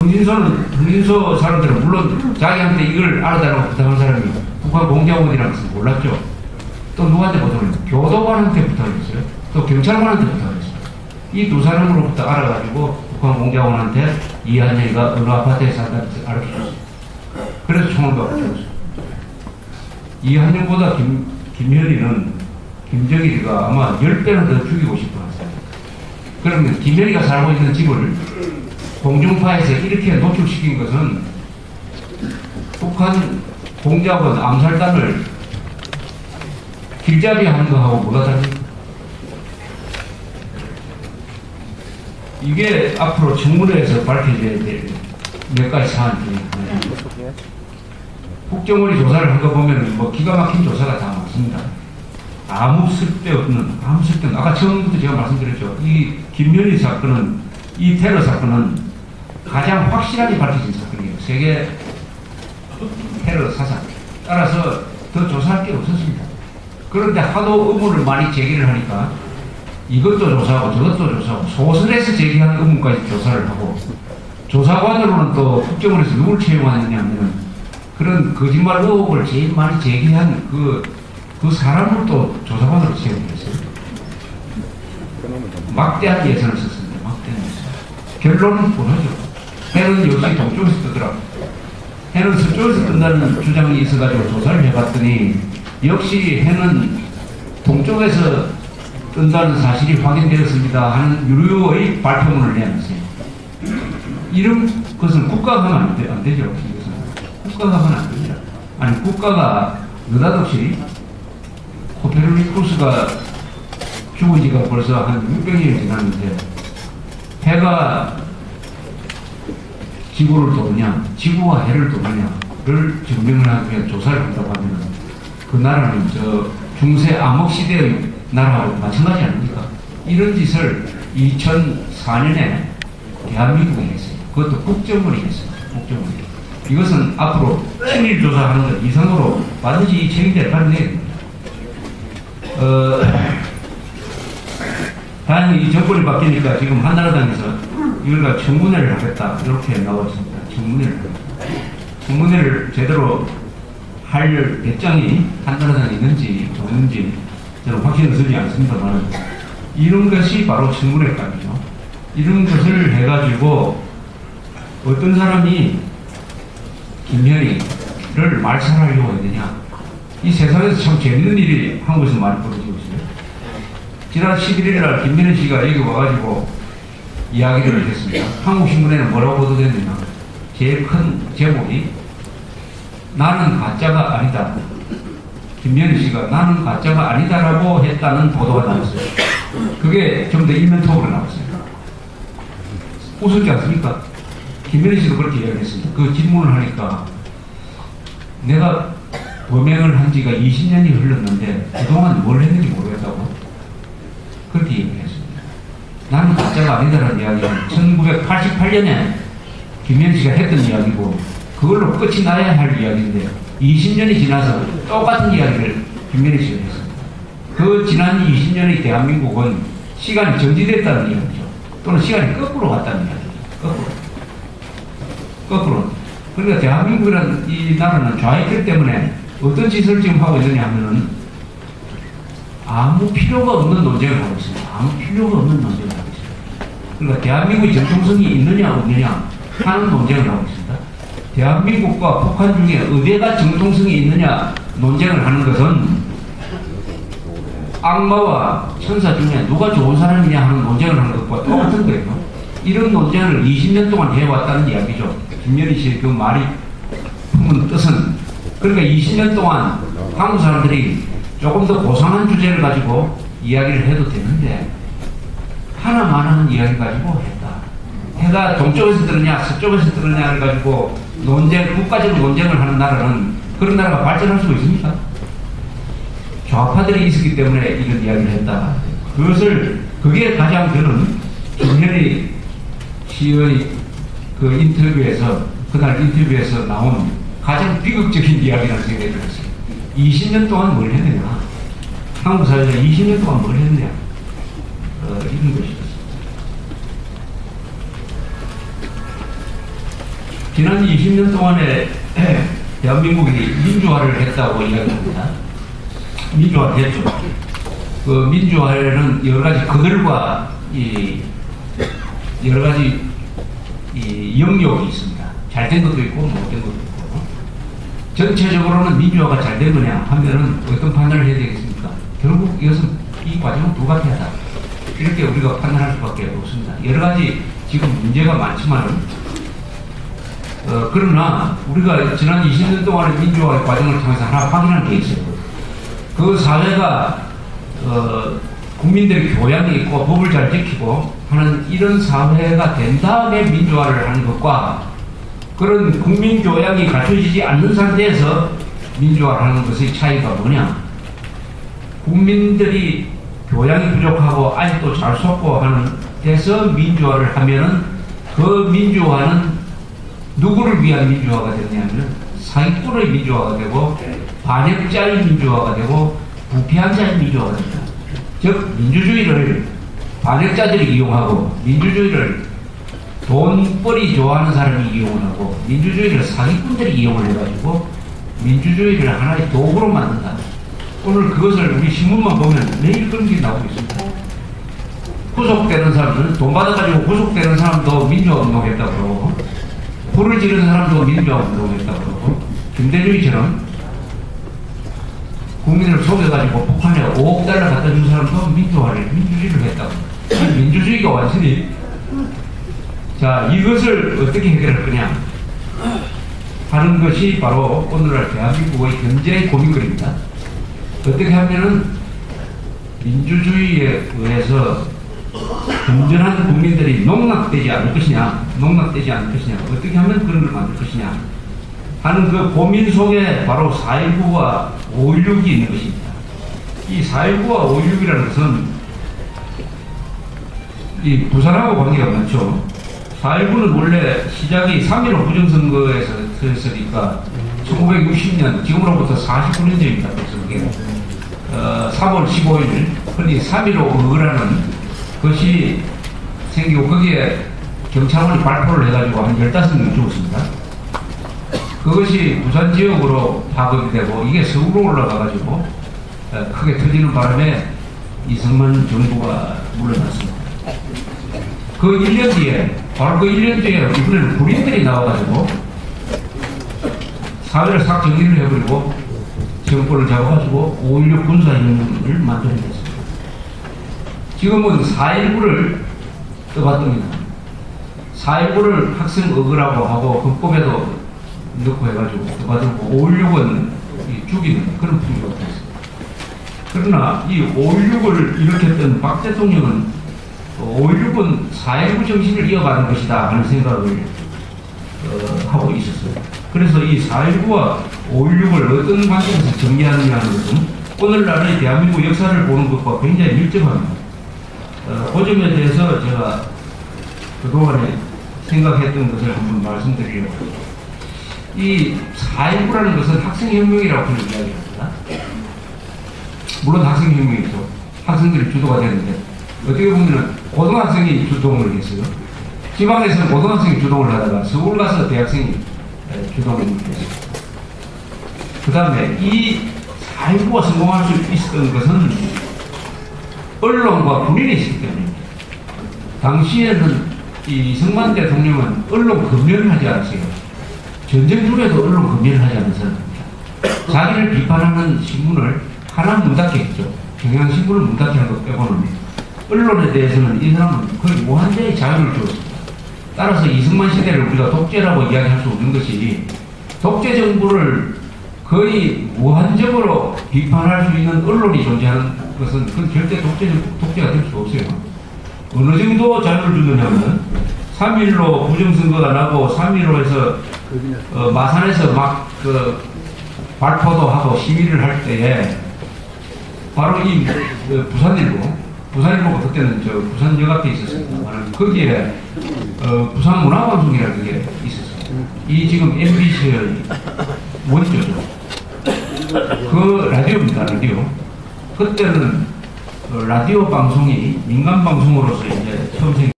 흥신소 사람들은 물론 자기한테 이걸 알아달라고 부탁한 사람이 북한 공작원이라는 것을 몰랐죠. 또 누구한테 부탁을 했어요? 교도관한테 부탁을 했어요. 또 경찰관한테 부탁을 했어요. 이 두 사람으로부터 알아가지고 북한 공작원한테 이한열이가 어느 아파트에 산다는 것을 알려줬어요. 그래서 총을 받고 죽었어요. 이한열보다 김현희는 김정일이가 아마 10배는 더 죽이고 싶어 했어요. 그러면 김현희가 살고 있는 집을 공중파에서 이렇게 노출시킨 것은 북한 공작원 암살단을 길잡이 하는 거하고 뭐가 다릅니까? 이게 앞으로 청문회에서 밝혀져야 될 몇 가지 사안들이 국정원이 조사를 한 거 보면 뭐 기가 막힌 조사가 다 많습니다. 아무 쓸데없는 아까 처음부터 제가 말씀드렸죠. 이 김현희 사건은, 이 테러 사건은 가장 확실하게 밝혀진 사건이에요. 세계 테러 사상. 따라서 더 조사할 게 없었습니다. 그런데 하도 의문을 많이 제기를 하니까 이것도 조사하고 저것도 조사하고 소설에서 제기한 의문까지 조사를 하고, 조사관으로는 또 국정원에서 누굴 채용하느냐 하면 그런 거짓말 의혹을 제일 많이 제기한 그 사람을 또 조사관으로 채용했어요. 막대한 예산을 썼습니다. 막대한 예산. 결론은 뻔하죠. 해는 역시 동쪽에서 뜨더라고요. 해는 서쪽에서 뜬다는 주장이 있어가지고 조사를 해봤더니 역시 해는 동쪽에서 뜬다는 사실이 확인되었습니다 하는 유료의 발표문을 내놨어요. 이런 것은 국가가 하면 안 되죠. 이것은. 국가가 하면 안 됩니다. 아니, 국가가 느닷없이 코페르니쿠스가 죽은 지가 벌써 한 600년이 지났는데 해가 지구를 도느냐, 지구가 해를 도느냐를 증명을 하기 위한 조사를 한다고 하면 그 나라는 저 중세 암흑시대의 나라하고 마찬가지 아닙니까? 이런 짓을 2004년에 대한민국이 했어요. 그것도 국정원이 했어요. 국정원이. 이것은 앞으로 친일 조사하는 것 이상으로 반드시 이 책임자를 받아내야 됩니다. 다행히 이 정권이 바뀌니까 지금 한나라당에서 이걸 청문회를 하겠다 이렇게 나와 있습니다. 청문회를 제대로 할 배짱이 한나라당에 있는지 없는지 저는 확신을 쓰지 않습니다만 이런 것이 바로 청문회감이죠. 이런 것을 해가지고 어떤 사람이 김현희를 말살하려고 했느냐. 이 세상에서 참 재밌는 일이 한국에서 많이 벌어지고 있어요. 지난 11일 날 김현희 씨가 여기 와가지고 이야기를 했습니다. 한국신문에는 뭐라고 보도됐느냐. 제일 큰 제목이 나는 가짜가 아니다. 김현희 씨가 나는 가짜가 아니다라고 했다는 보도가 나왔어요. 그게 좀 더 일면톡으로 나왔어요. 웃었지 않습니까? 김현희 씨도 그렇게 이야기했습니다. 그 질문을 하니까 내가 범행을 한 지가 20년이 흘렀는데 그동안 뭘 했는지 모르겠다고 그렇게 얘기했습니다. 나는 가짜가 아니다라는 이야기는 1988년에 김현희 씨가 했던 이야기고 그걸로 끝이 나야 할 이야기인데 20년이 지나서 똑같은 이야기를 김현희 씨가 했습니다. 그 지난 20년의 대한민국은 시간이 정지됐다는 이야기죠. 또는 시간이 거꾸로 갔다는 이야기죠. 거꾸로. 그러니까 대한민국이라는 이 나라는 좌익들 때문에 어떤 짓을 지금 하고 있느냐 하면은 아무 필요가 없는 논쟁을 하고 있습니다. 아무 필요가 없는 논쟁을 하고 있습니다. 그러니까 대한민국의 정통성이 있느냐 없느냐 하는 논쟁을 하고 있습니다. 대한민국과 북한 중에 어디가 정통성이 있느냐 논쟁을 하는 것은 악마와 천사 중에 누가 좋은 사람이냐 하는 논쟁을 하는 것과 똑같은 거예요. 이런 논쟁을 20년 동안 해왔다는 이야기죠. 김현희 씨의 그 말이 품은 뜻은 그러니까 20년 동안 한국 사람들이 조금 더 고상한 주제를 가지고 이야기를 해도 되는데 하나만 이야기 가지고 했다. 해가 동쪽에서 뜨느냐 서쪽에서 뜨느냐를 가지고 국가적으로 논쟁을 하는 나라는 그런 나라가 발전할 수 있습니까? 좌파들이 있었기 때문에 이런 이야기를 했다. 그게 가장 저는 김현희 씨의 그 인터뷰에서 그날 인터뷰에서 나온 가장 비극적인 이야기라는 생각이 들었어요. 20년 동안 뭘 했느냐? 한국 사회에서 20년 동안 뭘 했느냐? 이런 것이었습니다. 지난 20년 동안에 대한민국이 민주화를 했다고 이야기합니다. 민주화를 했죠. 그 민주화에는 여러 가지 그들과 이 여러 가지 이 영역이 있습니다. 잘된 것도 있고 못된 것도 있고. 전체적으로는 민주화가 잘 된 거냐 하면은 어떤 판단을 해야 되겠습니까? 결국 이것은 이 과정은 불가피하다. 이렇게 우리가 판단할 수밖에 없습니다. 여러 가지 지금 문제가 많지만은 그러나 우리가 지난 20년 동안의 민주화의 과정을 통해서 하나 확인한 게 있어요. 그 사회가 국민들의 교양이 있고 법을 잘 지키고 하는 이런 사회가 된 다음에 민주화를 하는 것과 그런 국민 교양이 갖춰지지 않는 상태에서 민주화를 하는 것의 차이가 뭐냐? 국민들이 교양이 부족하고 아직도 잘 속고 하는 데서 민주화를 하면은 그 민주화는 누구를 위한 민주화가 되냐면 사기꾼의 민주화가 되고 반역자의 민주화가 되고 부패한 자의 민주화가 됩니다. 즉 민주주의를 반역자들이 이용하고 민주주의를 돈벌이 좋아하는 사람이 이용하고 민주주의를 사기꾼들이 이용을 해가지고 민주주의를 하나의 도구로 만든다. 오늘 그것을 우리 신문만 보면 매일 그런 게 나오고 있습니다. 구속되는 사람들은 돈 받아가지고 구속되는 사람도 민주화 운동했다고 그러고 불을 지르는 사람도 민주화 운동했다고 그러고 김대중이처럼 국민을 속여가지고 북한에 5억 달러 갖다 준 사람도 민주주의를 했다고. 민주주의가 완전히 자 이것을 어떻게 해결할 거냐 하는 것이 바로 오늘날 대한민국의 현재의 고민거리입니다. 어떻게 하면은 민주주의에 의해서 건전한 국민들이 농락되지 않을 것이냐, 어떻게 하면 그런 걸 만들 것이냐 하는 그 고민 속에 바로 4.19와 5.16이 있는 것입니다. 이 4.19와 5.16이라는 것은 이 부산하고 관계가 많죠. 4.19는 원래 시작이 3.15 부정선거에서 했으니까 1960년, 지금으로부터 49년 전입니다. 그래서 그게 3월 15일, 흔히 3.15 의거라는 것이 생기고 거기에 경찰관이 발표를 해가지고 한 15명 죽었습니다. 그것이 부산 지역으로 파급이 되고 이게 서울로 올라가가지고 크게 터지는 바람에 이승만 정부가 물러났습니다. 그 1년 뒤에, 바로 그 1년 뒤에 이번에는 군인들이 나와가지고 사회를 싹 정리를 해버리고 정권을 잡아가지고 5.16 군사혁명을 만들어냈습니다. 지금은 4.19를 떠받듭니다. 4.19를 학생 억울하고 하고 헌법에도 넣고 해가지고 떠받들고 5.16은 죽이는 그런 풍조가 됐습니다. 그러나 이 5.16을 일으켰던 박 대통령은 5.16은 4.19 정신을 이어가는 것이다 하는 생각을 하고 있었어요. 그래서 이 4.19와 5.16을 어떤 관점에서 정리하느냐 하는 것은 오늘날의 대한민국 역사를 보는 것과 굉장히 밀접합니다. 그 점에 대해서 제가 그동안에 생각했던 것을 한번 말씀드리려고 합니다. 이 4.19라는 것은 학생혁명이라고 저는 이야기합니다. 물론 학생혁명이죠. 학생들이 주도가 되는데 어떻게 보면 고등학생이 주동을 했어요. 지방에서는 고등학생이 주동을 하다가 서울 가서 대학생이 주동을 했어요. 그 다음에 이 4.19가 성공할 수 있었던 것은 언론과 군인이 있었기 때문입니다. 당시에는 이 이승만 대통령은 언론 검열을 하지 않았어요. 전쟁 중에도 언론 검열을 하지 않는 사람입니다. 자기를 비판하는 신문을 하나 문 닫게 했죠. 경향신문을 문 닫게 한 것 빼고는 언론에 대해서는 이 사람은 거의 무한대의 자유를 주었습니다. 따라서 이승만 시대를 우리가 독재라고 이야기할 수 없는 것이 독재 정부를 거의 무한적으로 비판할 수 있는 언론이 존재하는 것은 그건 절대 독재가 될 수 없어요. 어느 정도 자유를 주느냐면 3.15 부정선거가 나고 3.15에서 마산에서 막 발포도 하고 시위를 할 때에 바로 이 부산일보 그때는 부산 역 앞에 있었습니다. 거기에 부산 문화방송이라는 게 있었어요. 이 지금 MBC의 원조죠. 그 라디오입니다. 라디오. 그때는 라디오 방송이 민간 방송으로서 이제 처음